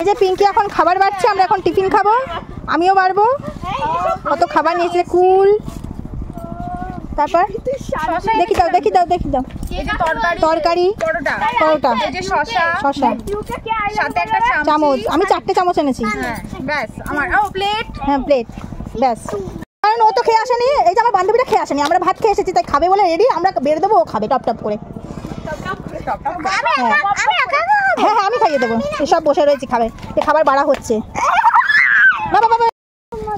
এই যে পিঙ্কি এখন খাবার বাড়ছে, আমরা এখন টিফিন খাবো, আমিও বাড়বো। কত খাবার নিয়েছে, কুল, তারপর দেখি দাও দেখি দাও দেখি দাও, তরকারি, পরোটা, শসা, সাথে একটা চামচ, আমি 4টে চামচ এনেছি। ব্যাস আমার প্লেট, হ্যাঁ প্লেট, ব্যাস। কারণ ও তো খেয়ে আসেনি, এই যে আমার বান্ধবীরা খেয়ে আসেনি, আমরা ভাত খেয়ে এসেছি, তাই খাবে বলে রেডি, আমরা বেড়ে দেবো, ও খাবে টপ টপ করে। হ্যাঁ হ্যাঁ আমি খাইয়ে দেবো, এসব বসে রয়েছি খাবে, এই খাবার বাড়া হচ্ছে। বাবা বাবা,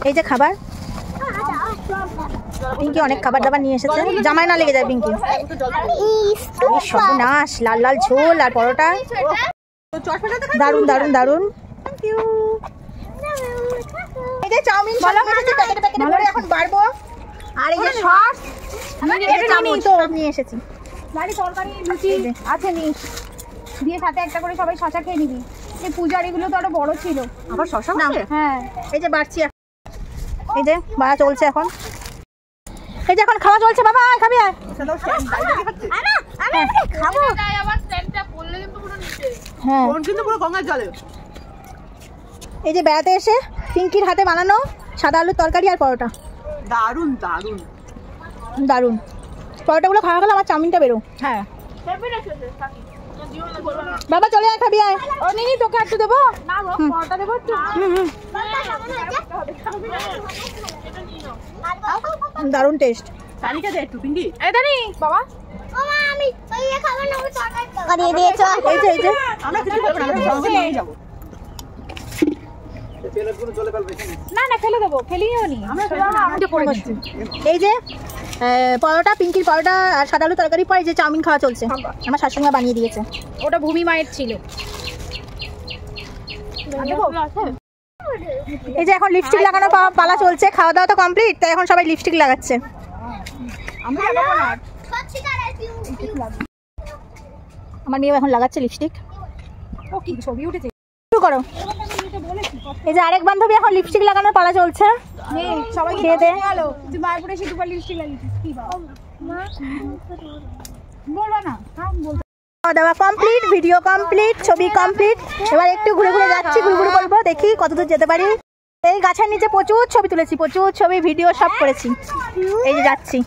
এই যে খাবার, পিঙ্কি অনেক খাবার দাবার নিয়ে এসেছে, জামায় না লেগে যায় পিঙ্কি। সর্বনাশ, লাল লাল ঝোল আর পরোটা, দারুন দারুন দারুন। এই যে চাউমিন প্যাকেটে প্যাকেটে ভরে এখন বাড়বো, আর এই যে সস, সব নিয়ে এসেছি। তরকারি লুচি আছে নিস দিয়ে, সাথে একটা করে সবাই শসা খেয়ে নিবি। এই পূজারিগুলো তো আরো বড় ছিল, আবার শসা না। হ্যাঁ এই যে বাড়ছি, এই যে বাড়া চলছে এখন, এই যে এখন খাওয়া চলছে। বাবা খাবি? এই যে বেড়াতে এসে পিঙ্কির হাতে বানানো সাদা আলুর তরকারি আর পরোটা, দারুন দারুন দারুন। পরোটাগুলো খাওয়া গেলে আমার চাউমিনটা বেরো। হ্যাঁ বাবা চলে আয়, খাবি আয়। ও নিনি তোকে একটু দেবো, পরোটা দেবো একটু। দারুন টেস্ট। তালিকা দে একটু পিঙ্কি। এই দানি বাবা, মামা আমি এই খাবার না, তরকারি করে দিয়েছো। এই যে আমরা কিছু করব না, আমরা সঙ্গে নিয়ে যাব। তেলগুলো চলে ফেলবে না, না ফেলে দেবো, ফেলিও নি, আমরা করে দিচ্ছি। এই যে পরোটা, পিঙ্কির পরোটা আর সাদা আলু তরকারি, পরে যে চাউমিন খাওয়া চলছে, আমার শাশুড়ি মা বানিয়ে দিয়েছে, ওটা ভূমি মায়ের ছিল। এই যে এখন লিপস্টিক লাগানো পালা চলছে, খাওয়া দাওয়া তো কমপ্লিট, তাই এখন সবাই লিপস্টিক লাগাচ্ছে। আমার মেয়ে এখন লাগাচ্ছে লিপস্টিক। ও কি ছবি উঠেছে, শুরু করো। এই যে আরেক বান্ধবী এখন লিপস্টিক লাগানোর পালা চলছে, সবাই খেয়ে দে। মায়াপুরে এসে দুবার লিপস্টিক লাগিয়েছিস কি বাবা, বলবো না। খাওয়া দাওয়া কমপ্লিট, ভিডিও কমপ্লিট, ছবি কমপ্লিট, এবার একটু ঘুরে ঘুরে যাচ্ছি, ঘুরে ঘুরে করবো, দেখি কতদূর যেতে পারি। এই গাছের নিচে প্রচুর ছবি তুলেছি, প্রচুর ছবি ভিডিও সব করেছি। এই যে যাচ্ছি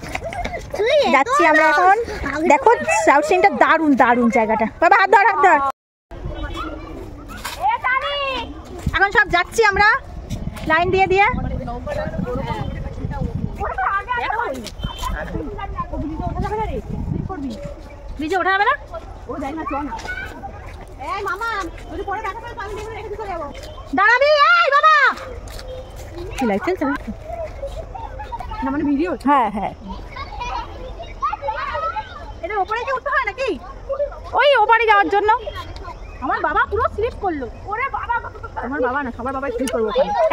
যাচ্ছি আমরা এখন, দেখো সাউথ সিনটা দারুণ দারুণ জায়গাটা। বাবা হাত ধর, হাত ধর। এখন সব যাচ্ছি আমরা লাইন দিয়ে দিয়ে। ব্রিজে ওঠা হবে না, দাঁড়াবি। এই বাবা কি লাইট চলছে না, মানে ভিডিও। হ্যাঁ হ্যাঁ, এটা ওপরে কি উঠতে হয় নাকি? ওই ওপারে যাওয়ার জন্য। আমার বাবা পুরো স্লিপ করলো। ওরে বাবা, আমার বাবা না, সবার বাবা স্লিপ করবো।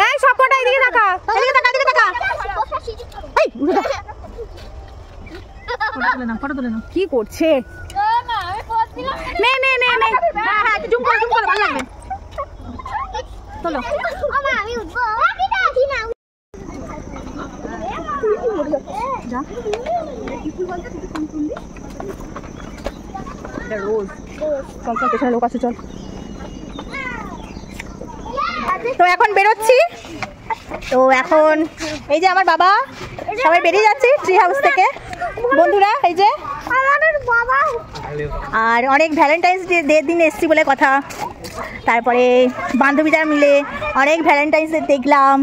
এই সব কটা এদিকে তাকা, এদিকে তাকা, এদিকে তাকা। এই উঠে যা, ফটো তুলে নাও, ফটো তুলে নাও। কি করছে? না আমি করছিলাম। নে নে নে নে, হ্যাঁ হ্যাঁ জুম করো, জুম করো, ভালো লাগবে। চলো মামা আমি উঠবো। কি না যা, কি ফুল বলতে তুই কোন ফুল দি? এটা রোজ। চল চল, পেছনে লোক আছে, চল। তো এখন বেরোচ্ছি, তো এখন এই যে আমার বাবা সবাই বেরিয়ে যাচ্ছে ট্রি হাউস থেকে। বন্ধুরা এই যে আমাদের বাবা, আর অনেক ভ্যালেন্টাইন্স ডে দিন এসছি বলে কথা, তারপরে বান্ধবীরা মিলে অনেক ভ্যালেন্টাইন্স ডে দেখলাম।